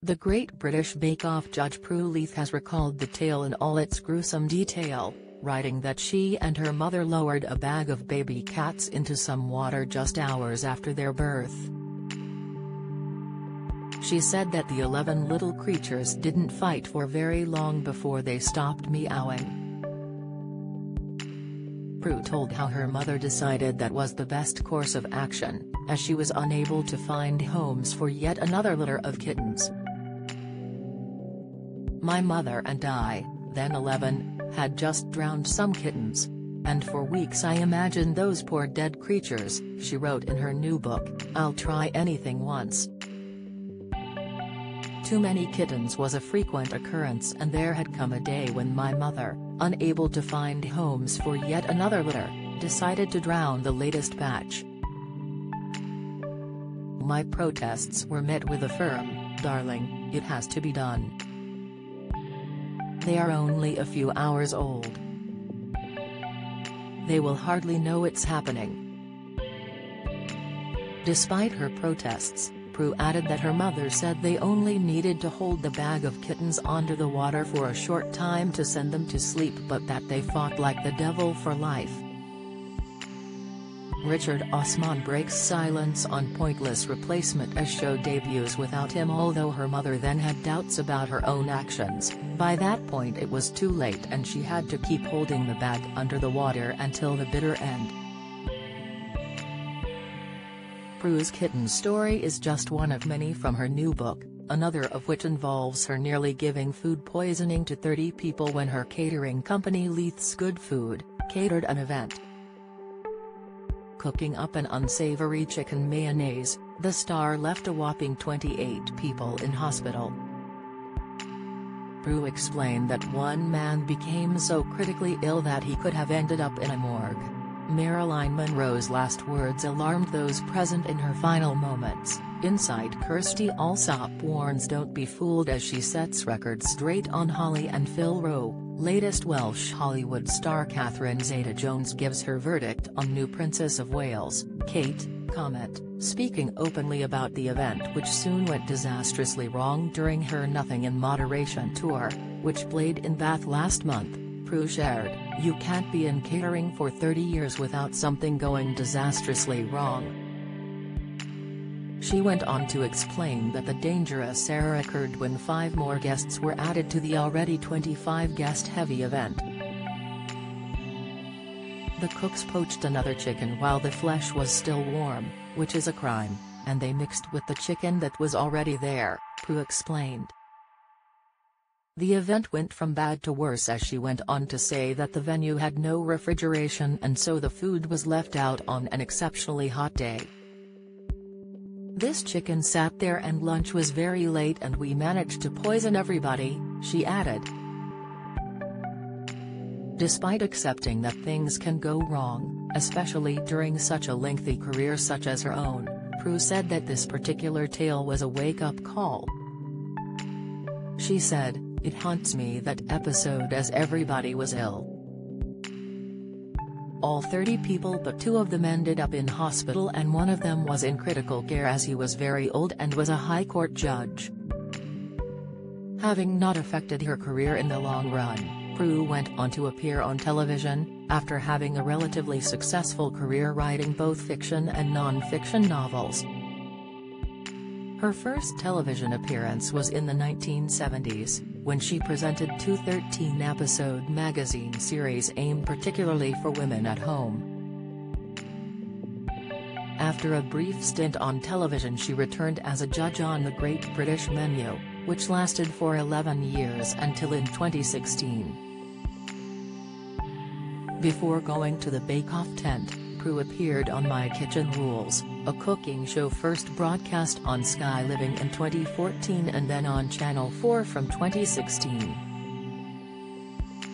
The Great British Bake Off judge Prue Leith has recalled the tale in all its gruesome detail, writing that she and her mother lowered a bag of baby cats into some water just hours after their birth. She said that the 11 little creatures didn't fight for very long before they stopped meowing. Prue told how her mother decided that was the best course of action, as she was unable to find homes for yet another litter of kittens. "My mother and I, then 11, had just drowned some kittens. And for weeks I imagined those poor dead creatures," she wrote in her new book, I'll Try Anything Once. Too many kittens was a frequent occurrence, and there had come a day when my mother, unable to find homes for yet another litter, decided to drown the latest batch. My protests were met with a firm, "Darling, it has to be done. They are only a few hours old. They will hardly know it's happening." Despite her protests, Prue added that her mother said they only needed to hold the bag of kittens under the water for a short time to send them to sleep, but that they fought like the devil for life. Richard Osman breaks silence on pointless replacement as show debuts without him. Although her mother then had doubts about her own actions, by that point it was too late and she had to keep holding the bag under the water until the bitter end. Prue's kitten story is just one of many from her new book, another of which involves her nearly giving food poisoning to 30 people when her catering company Leith's Good Food catered an event. Cooking up an unsavory chicken mayonnaise, the star left a whopping 28 people in hospital. Prue explained that one man became so critically ill that he could have ended up in a morgue. Marilyn Monroe's last words alarmed those present in her final moments. Inside Kirsty Allsopp warns don't be fooled as she sets records straight on Holly and Phil Rowe. Latest Welsh Hollywood star Catherine Zeta-Jones gives her verdict on new Princess of Wales, Kate, Comet, speaking openly about the event which soon went disastrously wrong during her Nothing in Moderation tour, which played in Bath last month. Prue shared, "You can't be in catering for 30 years without something going disastrously wrong." She went on to explain that the dangerous error occurred when 5 more guests were added to the already 25-guest-heavy event. The cooks poached another chicken while the flesh was still warm, which is a crime, and they mixed with the chicken that was already there, Prue explained. The event went from bad to worse as she went on to say that the venue had no refrigeration and so the food was left out on an exceptionally hot day. "This chicken sat there and lunch was very late and we managed to poison everybody," she added. Despite accepting that things can go wrong, especially during such a lengthy career such as her own, Prue said that this particular tale was a wake-up call. She said, "It haunts me that episode as everybody was ill. All 30 people but 2 of them ended up in hospital and one of them was in critical care as he was very old and was a high court judge." Having not affected her career in the long run, Prue went on to appear on television, after having a relatively successful career writing both fiction and non-fiction novels. Her first television appearance was in the 1970s, when she presented 2 13-episode magazine series aimed particularly for women at home. After a brief stint on television she returned as a judge on The Great British Menu, which lasted for 11 years until in 2016. Before going to the Bake Off tent, Prue appeared on My Kitchen Rules, a cooking show first broadcast on Sky Living in 2014 and then on Channel 4 from 2016.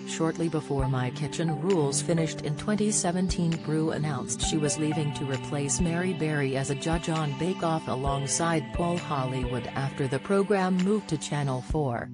Shortly before My Kitchen Rules finished in 2017, Prue announced she was leaving to replace Mary Berry as a judge on Bake Off alongside Paul Hollywood after the program moved to Channel 4.